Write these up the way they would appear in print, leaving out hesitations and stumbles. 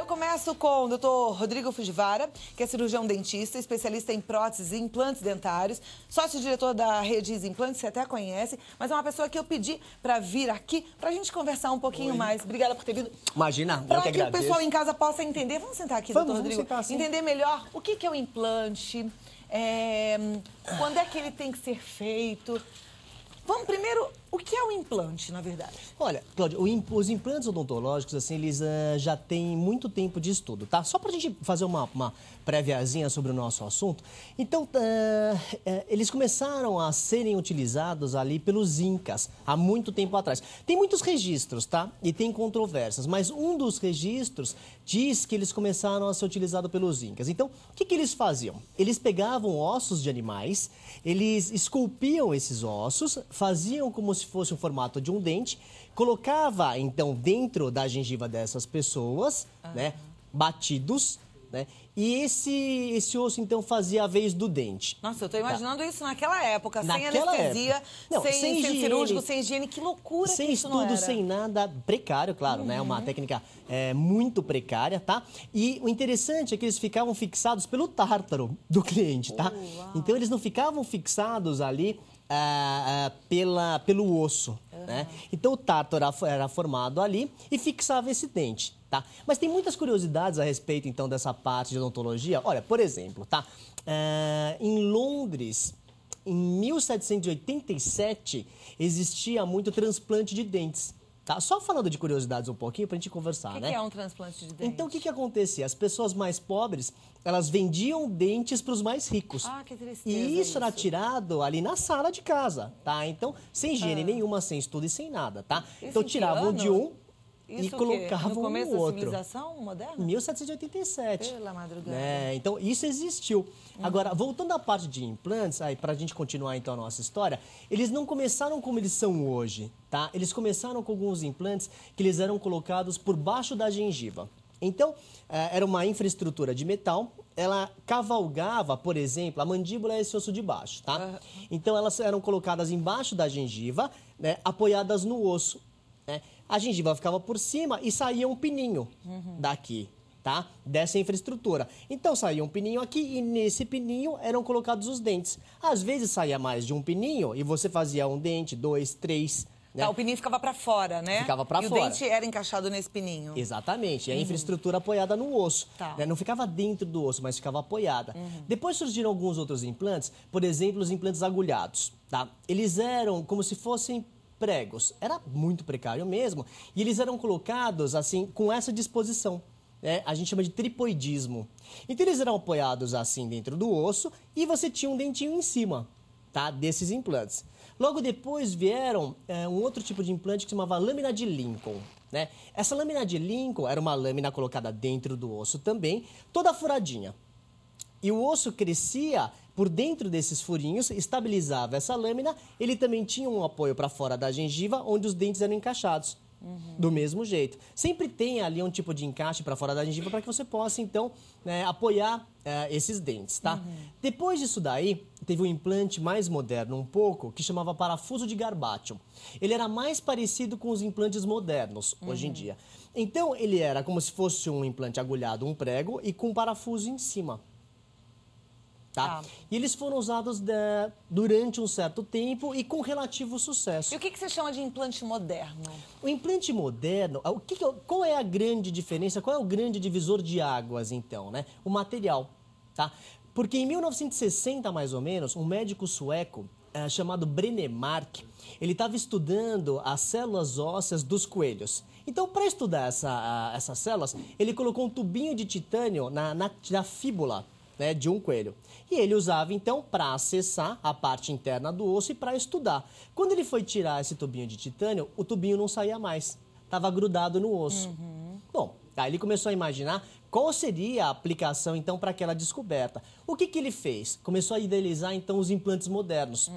Eu começo com o Dr. Rodrigo Fujiwara, que é cirurgião dentista, especialista em próteses e implantes dentários, sócio-diretor da Redis Implantes, você até conhece, mas é uma pessoa que eu pedi para vir aqui para a gente conversar um pouquinho mais. Obrigada por ter vindo. Imagina, para eu que que o agradeço. pessoal em casa possa entender. Vamos sentar aqui, doutor Rodrigo. Sentar, sim. Entender melhor o que é o implante, quando é que ele tem que ser feito. Vamos primeiro, o que é o implante, na verdade? Olha, Cláudia, os implantes odontológicos, assim, eles já têm muito tempo de estudo, tá? Só pra gente fazer uma préviazinha sobre o nosso assunto. Então, eles começaram a serem utilizados ali pelos incas, há muito tempo atrás. Tem muitos registros, tá? E tem controvérsias, mas um dos registros diz que eles começaram a ser utilizados pelos incas. Então, o que eles faziam? Eles pegavam ossos de animais, eles esculpiam esses ossos, faziam como se fosse o formato de um dente, colocava, então, dentro da gengiva dessas pessoas, né, batidos, né, e esse osso, então, fazia a vez do dente. Nossa, eu tô imaginando isso naquela época, sem Naquela anestesia, época. Não, sem higiene, cirúrgico, sem higiene, que loucura sem que isso não estudo, era. sem nada, precário, claro, né? Uma técnica muito precária, tá? E o interessante é que eles ficavam fixados pelo tártaro do cliente, tá? Então, eles não ficavam fixados ali pelo osso, né? Então, o tártaro era formado ali e fixava esse dente, tá? Mas tem muitas curiosidades a respeito, então, dessa parte de odontologia. Olha, por exemplo, tá? Em Londres, em 1787, existia muito transplante de dentes. Tá? Só falando de curiosidades um pouquinho pra gente conversar, né? O que é um transplante de dente? Então, o que acontecia? As pessoas mais pobres, elas vendiam dentes para os mais ricos. Ah, que tristeza. E isso era tirado ali na sala de casa, tá? Então, sem higiene nenhuma, sem estudo e sem nada, tá? Isso Então, em que tiravam ano? de um Isso e colocavam no começo no da outro. civilização moderna? 1787. Pela madrugada. Né? Então, isso existiu. Agora, voltando à parte de implantes, aí para a gente continuar então a nossa história, eles não começaram como eles são hoje, tá? Eles começaram com alguns implantes que eles eram colocados por baixo da gengiva. Então, era uma infraestrutura de metal, ela cavalgava, por exemplo, a mandíbula é esse osso de baixo, tá? Então, elas eram colocadas embaixo da gengiva, né, apoiadas no osso, né? A gengiva ficava por cima e saía um pininho daqui, tá? Dessa infraestrutura. Então, saía um pininho aqui e nesse pininho eram colocados os dentes. Às vezes saía mais de um pininho e você fazia um dente, dois, três, né? Tá, o pininho ficava pra fora, né? Ficava pra e fora. E o dente era encaixado nesse pininho. Exatamente. E a infraestrutura apoiada no osso. Tá. Né? Não ficava dentro do osso, mas ficava apoiada. Depois surgiram alguns outros implantes, por exemplo, os implantes agulhados, tá? Eles eram como se fossem pregos. Era muito precário mesmo. E eles eram colocados, assim, com essa disposição. A gente chama de tripoidismo. Então, eles eram apoiados assim dentro do osso e você tinha um dentinho em cima, tá? Desses implantes. Logo depois vieram um outro tipo de implante que se chamava lâmina de Lincoln, né? Essa lâmina de Lincoln era uma lâmina colocada dentro do osso também, toda furadinha. E o osso crescia por dentro desses furinhos, estabilizava essa lâmina, ele também tinha um apoio para fora da gengiva, onde os dentes eram encaixados. Do mesmo jeito. Sempre tem ali um tipo de encaixe para fora da gengiva para que você possa, então, apoiar esses dentes, tá? Depois disso daí, teve um implante mais moderno um pouco, que chamava parafuso de Garbaccio. Ele era mais parecido com os implantes modernos, hoje em dia. Então, ele era como se fosse um implante agulhado, um prego, e com um parafuso em cima. Tá? E eles foram usados durante um certo tempo e com relativo sucesso. E o que você chama de implante moderno? O implante moderno, qual é a grande diferença, qual é o grande divisor de águas, então, né? O material, tá? Porque em 1960, mais ou menos, um médico sueco chamado Brennemark, ele estava estudando as células ósseas dos coelhos. Então, para estudar essas células, ele colocou um tubinho de titânio na fíbula, né, de um coelho. E ele usava, então, para acessar a parte interna do osso e para estudar. Quando ele foi tirar esse tubinho de titânio, o tubinho não saía mais. Estava grudado no osso. Bom, aí ele começou a imaginar qual seria a aplicação, então, para aquela descoberta. O que ele fez? Começou a idealizar, então, os implantes modernos.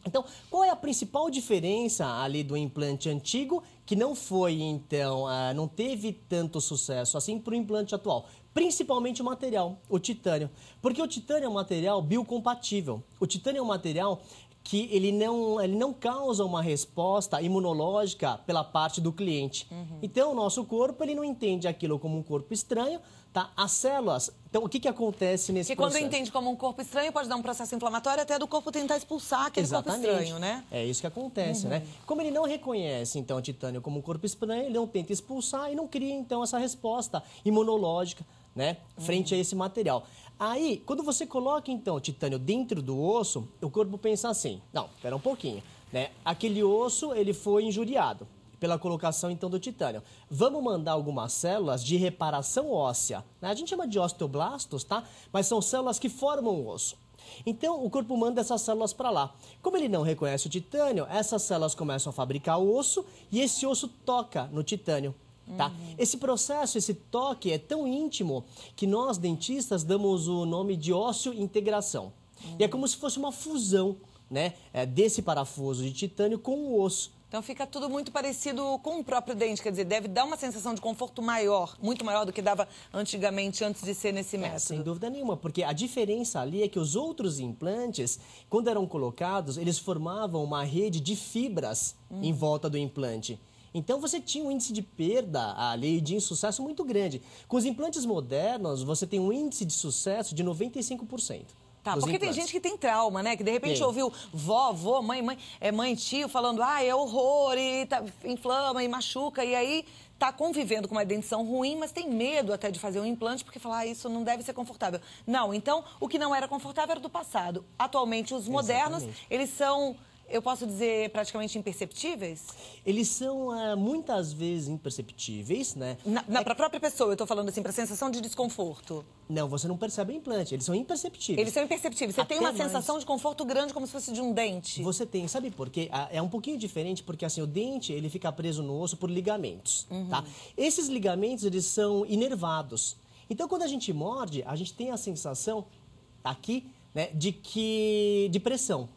Então, qual é a principal diferença ali do implante antigo, que não foi, então, não teve tanto sucesso assim para o implante atual? Principalmente o material, o titânio. Porque o titânio é um material biocompatível. O titânio é um material que ele não causa uma resposta imunológica pela parte do cliente. Então, o nosso corpo, ele não entende aquilo como um corpo estranho, tá? As células... Então, o que acontece nesse processo? Porque quando entende como um corpo estranho, pode dar um processo inflamatório até do corpo tentar expulsar aquele corpo estranho, né? É isso que acontece, né? Como ele não reconhece, então, o titânio como um corpo estranho, ele não tenta expulsar e não cria, então, essa resposta imunológica, né? Frente a esse material. Aí, quando você coloca, então, o titânio dentro do osso, o corpo pensa assim, não, espera um pouquinho, né? Aquele osso, ele foi injuriado pela colocação, então, do titânio. Vamos mandar algumas células de reparação óssea, né? A gente chama de osteoblastos, tá? Mas são células que formam o osso. Então, o corpo manda essas células para lá. Como ele não reconhece o titânio, essas células começam a fabricar o osso e esse osso toca no titânio. Tá? Esse processo, esse toque é tão íntimo que nós, dentistas, damos o nome de ósseo-integração. E é como se fosse uma fusão, né, desse parafuso de titânio com o osso. Então fica tudo muito parecido com o próprio dente, quer dizer, deve dar uma sensação de conforto maior, muito maior do que dava antigamente, antes de ser nesse método. Sem dúvida nenhuma, porque a diferença ali é que os outros implantes, quando eram colocados, eles formavam uma rede de fibras em volta do implante. Então, você tinha um índice de perda ali, de insucesso muito grande. Com os implantes modernos, você tem um índice de sucesso de 95%. Tá, porque tem gente que tem trauma, né? Que de repente ouviu vó, avô, mãe, tio falando, é horror, e inflama e machuca, e aí tá convivendo com uma dentição ruim, mas tem medo até de fazer um implante, porque fala, isso não deve ser confortável. Não, então, o que não era confortável era do passado. Atualmente, os modernos, eles são... Eu posso dizer praticamente imperceptíveis? Eles são muitas vezes imperceptíveis, né? Para a própria pessoa, eu estou falando assim, para a sensação de desconforto. Não, você não percebe o implante, eles são imperceptíveis. Eles são imperceptíveis. Você tem uma sensação de conforto grande como se fosse de um dente. Você tem, sabe por quê? É um pouquinho diferente porque assim, o dente ele fica preso no osso por ligamentos, tá? Esses ligamentos eles são inervados. Então quando a gente morde, a gente tem a sensação aqui, né, de pressão,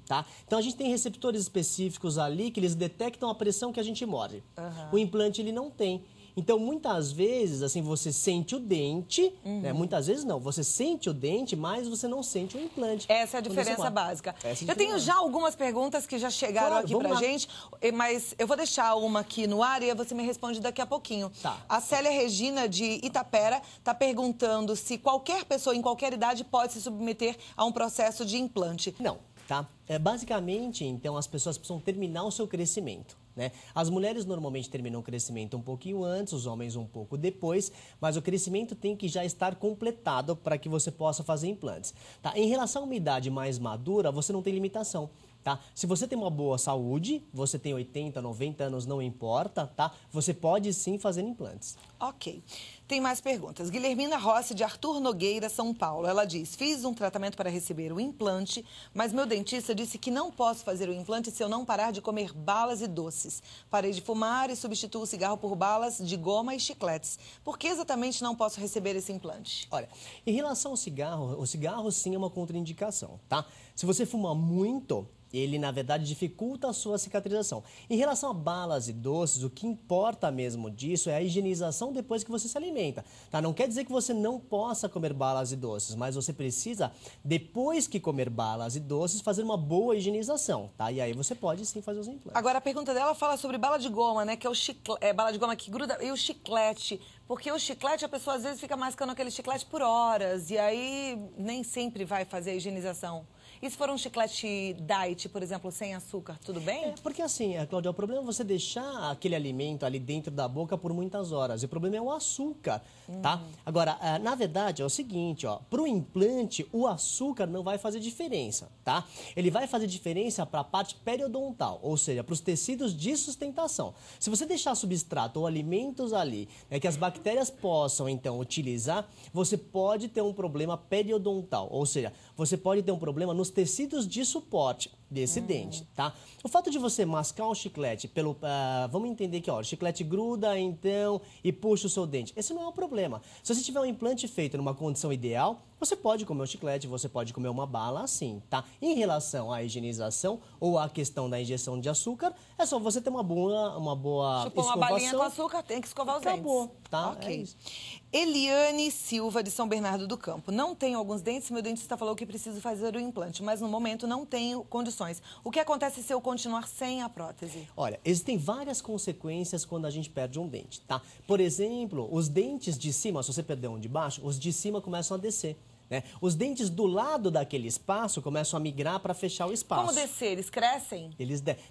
tá? Então a gente tem receptores específicos ali que eles detectam a pressão que a gente morde. O implante ele não tem. Então, muitas vezes, assim, você sente o dente, né? Muitas vezes não, você sente o dente, mas você não sente o implante. Essa é a diferença básica. Eu tenho já algumas perguntas que já chegaram aqui pra gente, mas eu vou deixar uma aqui no ar e você me responde daqui a pouquinho. Tá. A Célia Regina, de Itapera, está perguntando se qualquer pessoa, em qualquer idade, pode se submeter a um processo de implante. Não, tá? Basicamente, então, as pessoas precisam terminar o seu crescimento. Né? As mulheres normalmente terminam o crescimento um pouquinho antes, os homens um pouco depois, mas o crescimento tem que já estar completado para que você possa fazer implantes. Tá? Em relação a uma idade mais madura, você não tem limitação. Tá? Se você tem uma boa saúde, você tem 80, 90 anos, não importa, tá? Você pode sim fazer implantes. Ok. Tem mais perguntas. Guilhermina Rossi, de Arthur Nogueira, São Paulo. Ela diz, fiz um tratamento para receber o implante, mas meu dentista disse que não posso fazer o implante se eu não parar de comer balas e doces. Parei de fumar e substituo o cigarro por balas de goma e chicletes. Por que exatamente não posso receber esse implante? Olha, em relação ao cigarro, o cigarro sim é uma contraindicação, tá? Se você fuma muito, ele, na verdade, dificulta a sua cicatrização. Em relação a balas e doces, o que importa mesmo disso é a higienização depois que você se alimenta. Tá? Não quer dizer que você não possa comer balas e doces, mas você precisa, depois que comer balas e doces, fazer uma boa higienização. Tá? E aí você pode sim fazer os implantes. Agora, a pergunta dela fala sobre bala de goma, né? Que é o bala de goma que gruda, e o chiclete. Porque o chiclete, a pessoa às vezes fica mascando aquele chiclete por horas, e aí nem sempre vai fazer a higienização. E se for um chiclete diet, por exemplo, sem açúcar, tudo bem? Porque assim, Cláudia, o problema é você deixar aquele alimento ali dentro da boca por muitas horas. E o problema é o açúcar, tá? Agora, na verdade, é o seguinte, ó. Pro implante, o açúcar não vai fazer diferença, tá? Ele vai fazer diferença para a parte periodontal, ou seja, para os tecidos de sustentação. Se você deixar substrato ou alimentos ali, que as bactérias possam, então, utilizar, você pode ter um problema periodontal, ou seja, você pode ter um problema nos tecidos de suporte desse dente, tá? O fato de você mascar um chiclete vamos entender que, ó, o chiclete gruda, então, e puxa o seu dente. Esse não é um problema. Se você tiver um implante feito numa condição ideal, Você pode comer um chiclete, você pode comer uma bala, assim, tá? Em relação à higienização ou à questão da injeção de açúcar, é só você ter uma boa Chupou uma balinha com açúcar, tem que escovar os dentes. Acabou, tá? Ok. É isso. Eliane Silva, de São Bernardo do Campo. Não tenho alguns dentes, meu dentista falou que preciso fazer o implante, mas no momento não tenho condições. O que acontece se eu continuar sem a prótese? Olha, existem várias consequências quando a gente perde um dente, tá? Por exemplo, os dentes de cima, se você perder um de baixo, os de cima começam a descer. Né? Os dentes do lado daquele espaço começam a migrar para fechar o espaço. Como descer? Eles crescem?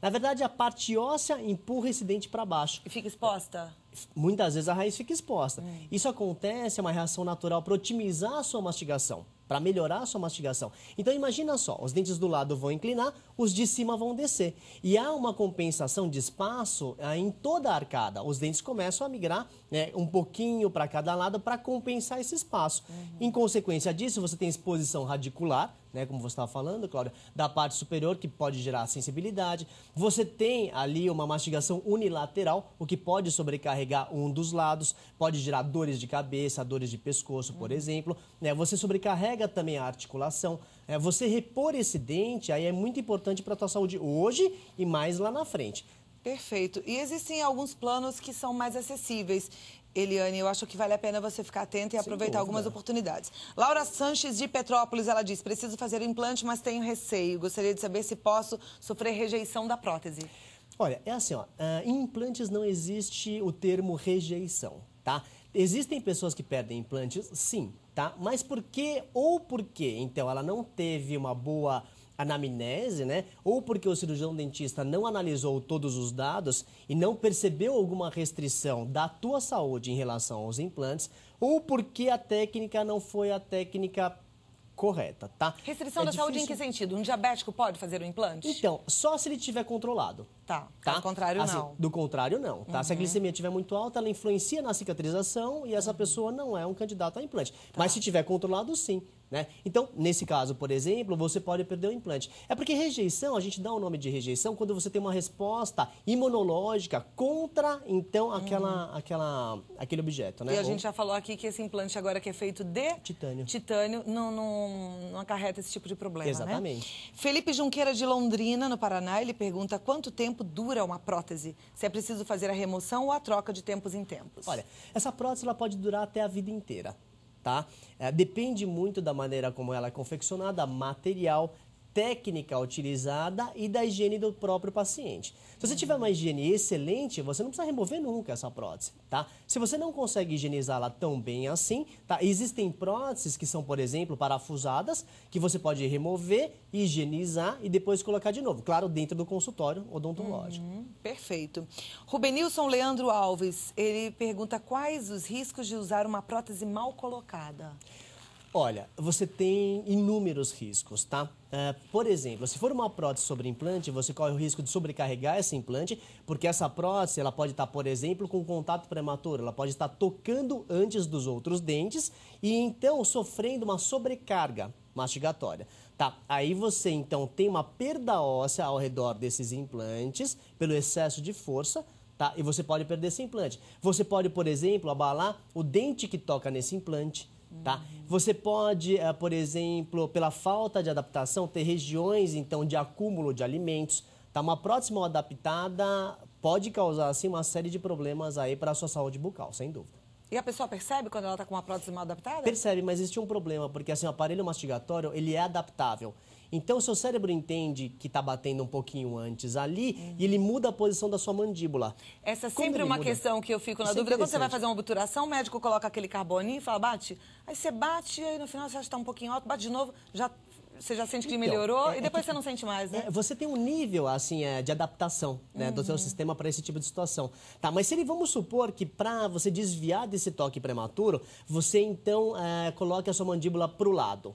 Na verdade, a parte óssea empurra esse dente para baixo. E fica exposta? Muitas vezes a raiz fica exposta. Isso acontece, é uma reação natural para otimizar a sua mastigação, para melhorar a sua mastigação. Então imagina só, os dentes do lado vão inclinar, os de cima vão descer. E há uma compensação de espaço em toda a arcada. Os dentes começam a migrar, né, um pouquinho para cada lado para compensar esse espaço. Em consequência disso, você tem exposição radicular, né, como você estava falando, Cláudia, da parte superior, que pode gerar sensibilidade. Você tem ali uma mastigação unilateral, o que pode sobrecarregar um dos lados, pode gerar dores de cabeça, dores de pescoço, por exemplo. Né, você sobrecarrega também a articulação. Você repor esse dente aí é muito importante para a tua saúde hoje e mais lá na frente. Perfeito. E existem alguns planos que são mais acessíveis. Eliane, eu acho que vale a pena você ficar atenta e aproveitar algumas oportunidades. Laura Sanches, de Petrópolis, ela diz: preciso fazer o implante, mas tenho receio. Gostaria de saber se posso sofrer rejeição da prótese. Olha, é assim, ó, em implantes não existe o termo rejeição, tá? Existem pessoas que perdem implantes, sim, tá? Mas por quê ou por quê? Então, ela não teve uma boa anamnese, né? Ou porque o cirurgião dentista não analisou todos os dados e não percebeu alguma restrição da tua saúde em relação aos implantes, ou porque a técnica não foi a técnica correta, tá? Restrição da saúde em que sentido? Um diabético pode fazer o implante? Então, só se ele tiver controlado. Tá? Do contrário, assim, não. Do contrário, não. Tá? Se a glicemia estiver muito alta, ela influencia na cicatrização e essa pessoa não é um candidato a implante. Mas se tiver controlado, sim. Né? Então, nesse caso, por exemplo, você pode perder o implante. É porque rejeição, a gente dá o nome de rejeição quando você tem uma resposta imunológica contra, então, aquele objeto. Né? E a gente já falou aqui que esse implante agora que é feito de titânio não acarreta esse tipo de problema, exatamente. Né? Felipe Junqueira, de Londrina, no Paraná, ele pergunta quanto tempo dura uma prótese? Se é preciso fazer a remoção ou a troca de tempos em tempos? Olha, essa prótese ela pode durar até a vida inteira. Tá? Depende muito da maneira como ela é confeccionada, material, técnica utilizada e da higiene do próprio paciente. Se você tiver uma higiene excelente, você não precisa remover nunca essa prótese, tá? Se você não consegue higienizá-la tão bem assim, tá? Existem próteses que são, por exemplo, parafusadas, que você pode remover, higienizar e depois colocar de novo. Claro, dentro do consultório odontológico. Perfeito. Rubenilson Leandro Alves, ele pergunta quais os riscos de usar uma prótese mal colocada. Olha, você tem inúmeros riscos, tá? Por exemplo, se for uma prótese sobre implante, você corre o risco de sobrecarregar esse implante, porque essa prótese ela pode estar, por exemplo, com contato prematuro, ela pode estar tocando antes dos outros dentes e então sofrendo uma sobrecarga mastigatória. Tá, aí você então tem uma perda óssea ao redor desses implantes pelo excesso de força, tá? E você pode perder esse implante. Você pode, por exemplo, abalar o dente que toca nesse implante. Tá? Você pode, por exemplo, pela falta de adaptação, ter regiões então de acúmulo de alimentos. Tá? Uma prótese mal adaptada pode causar assim, uma série de problemas aí para a sua saúde bucal, sem dúvida. E a pessoa percebe quando ela está com uma prótese mal adaptada? Percebe, mas existe um problema, porque assim, o aparelho mastigatório ele é adaptável. Então, o seu cérebro entende que está batendo um pouquinho antes ali e ele muda a posição da sua mandíbula. Essa é sempre uma questão que eu fico na dúvida. Quando você vai fazer uma obturação, o médico coloca aquele carboninho e fala, bate. Aí você bate e aí no final você acha que está um pouquinho alto, bate de novo, você já sente que melhorou e depois você não sente mais, né? Você tem um nível, assim, de adaptação, né, do seu sistema para esse tipo de situação. Tá, mas vamos supor que para você desviar desse toque prematuro, você então coloque a sua mandíbula para o lado,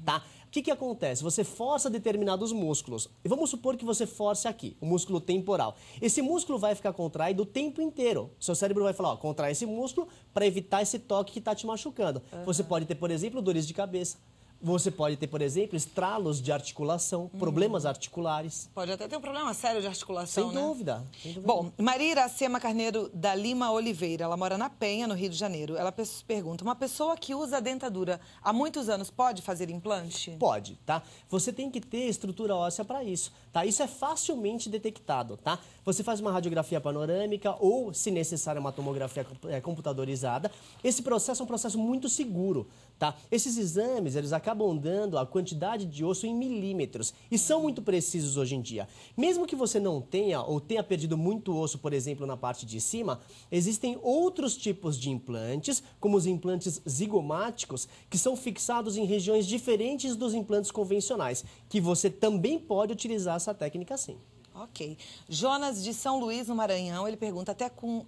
tá? O que acontece? Você força determinados músculos. E vamos supor que você force aqui, o músculo temporal. Esse músculo vai ficar contraído o tempo inteiro. Seu cérebro vai falar, ó, contrai esse músculo para evitar esse toque que está te machucando. Você pode ter, por exemplo, dores de cabeça. Você pode ter, por exemplo, estralos de articulação, problemas articulares. Pode até ter um problema sério de articulação, Sem dúvida. Bom, Maria Iracema Carneiro da Lima Oliveira, ela mora na Penha, no Rio de Janeiro. Ela pergunta, uma pessoa que usa dentadura há muitos anos pode fazer implante? Pode, tá? Você tem que ter estrutura óssea para isso, tá? Isso é facilmente detectado, tá? Você faz uma radiografia panorâmica ou, se necessário, uma tomografia computadorizada. Esse processo é um processo muito seguro, tá? Esses exames, eles acabam dando a quantidade de osso em milímetros e são muito precisos hoje em dia. Mesmo que você não tenha ou tenha perdido muito osso, por exemplo, na parte de cima, existem outros tipos de implantes, como os implantes zigomáticos, que são fixados em regiões diferentes dos implantes convencionais, que você também pode utilizar essa técnica sim. Ok. Jonas de São Luís, no Maranhão, ele pergunta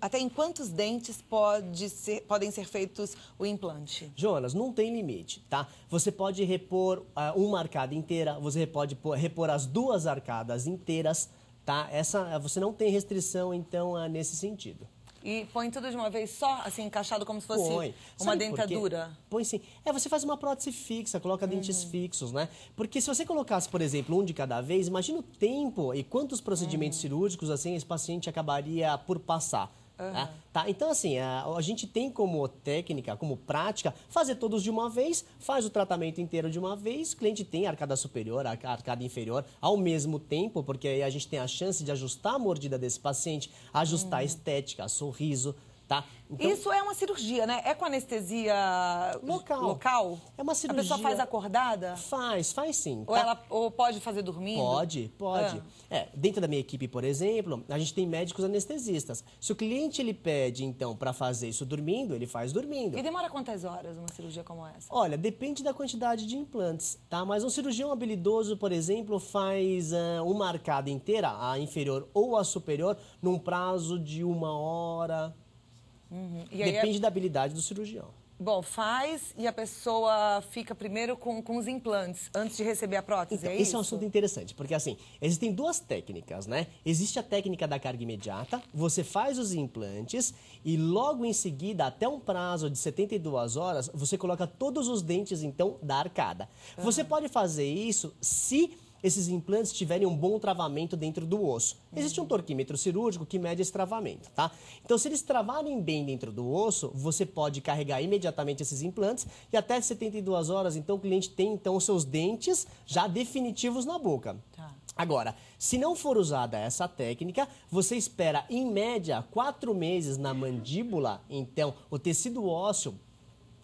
até em quantos dentes podem ser feitos o implante? Jonas, não tem limite, tá? Você pode repor uma arcada inteira, você pode repor as duas arcadas inteiras, tá? Você não tem restrição, então, nesse sentido. E põe tudo de uma vez só, assim, encaixado como se fosse uma dentadura? Põe sim. Você faz uma prótese fixa, coloca dentes fixos, né? Porque se você colocasse, por exemplo, um de cada vez, imagina o tempo e quantos procedimentos cirúrgicos, assim, esse paciente acabaria por passar. Tá? Então, assim, a gente tem como técnica, como prática, fazer todos de uma vez, faz o tratamento inteiro de uma vez, o cliente tem a arcada superior, a arcada inferior ao mesmo tempo, porque aí a gente tem a chance de ajustar a mordida desse paciente, ajustar a estética, sorriso, tá? Então, isso é uma cirurgia, né? É com anestesia local? É uma cirurgia. A pessoa faz acordada? Faz sim. Tá? Ou pode fazer dormindo? Pode. Dentro da minha equipe, por exemplo, a gente tem médicos anestesistas. Se o cliente ele pede, então, para fazer isso dormindo, ele faz dormindo. E demora quantas horas uma cirurgia como essa? Olha, depende da quantidade de implantes, tá? Mas um cirurgião habilidoso, por exemplo, faz uma arcada inteira, a inferior ou a superior, num prazo de 1 hora. Depende da habilidade do cirurgião. Bom, faz e a pessoa fica primeiro com os implantes, antes de receber a prótese, então, é isso? Esse é um assunto interessante, porque assim, existem duas técnicas, né? Existe a técnica da carga imediata, você faz os implantes e logo em seguida, até um prazo de 72 horas, você coloca todos os dentes, então, da arcada. Você pode fazer isso se esses implantes tiverem um bom travamento dentro do osso. Existe um torquímetro cirúrgico que mede esse travamento, tá? Então, se eles travarem bem dentro do osso, você pode carregar imediatamente esses implantes e até 72 horas, então, o cliente tem, então, os seus dentes já definitivos na boca. Tá. Agora, se não for usada essa técnica, você espera, em média, 4 meses na mandíbula, então, o tecido ósseo,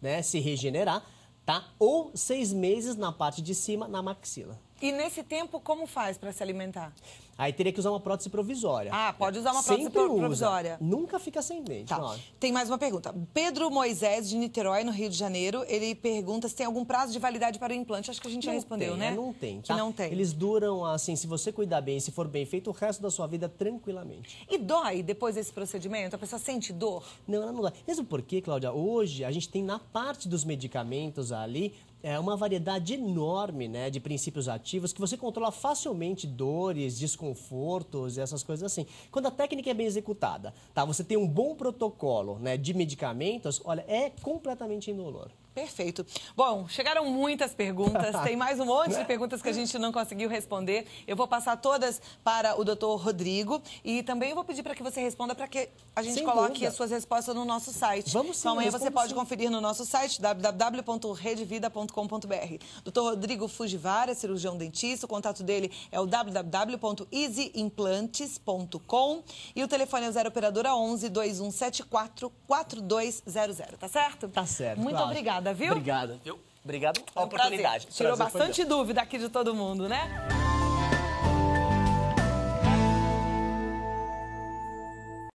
né, se regenerar, tá? Ou 6 meses na parte de cima, na maxila. E nesse tempo, como faz para se alimentar? Aí teria que usar uma prótese provisória. Pode usar uma prótese provisória. Nunca fica sem dente. Tá. Tem mais uma pergunta. Pedro Moisés, de Niterói, no Rio de Janeiro, ele pergunta se tem algum prazo de validade para o implante. Acho que a gente já respondeu, né? Não tem, tá? Que não tem. Eles duram, assim, se você cuidar bem, se for bem feito, o resto da sua vida tranquilamente. E dói depois desse procedimento? A pessoa sente dor? Não, ela não dói. Mesmo porque, Cláudia, hoje a gente tem na parte dos medicamentos ali uma variedade enorme, né, de princípios ativos que você controla facilmente dores, desconfortos e essas coisas assim. Quando a técnica é bem executada, tá? Você tem um bom protocolo, né, de medicamentos, olha, é completamente indolor. Perfeito. Bom, chegaram muitas perguntas, tem mais um monte de perguntas que a gente não conseguiu responder. Eu vou passar todas para o Dr. Rodrigo e também vou pedir para que você responda para que a gente coloque as suas respostas no nosso site. Vamos sim, então amanhã você pode conferir no nosso site www.redevida.com.br. Dr. Rodrigo Fujivara, cirurgião dentista, o contato dele é o www.easyimplantes.com e o telefone é o 0 operadora 11 2174 4200, tá certo? Tá certo. Muito obrigada, viu? Obrigado, viu? Obrigado pela oportunidade. Prazer. Tirou bastante dúvida aqui de todo mundo, né?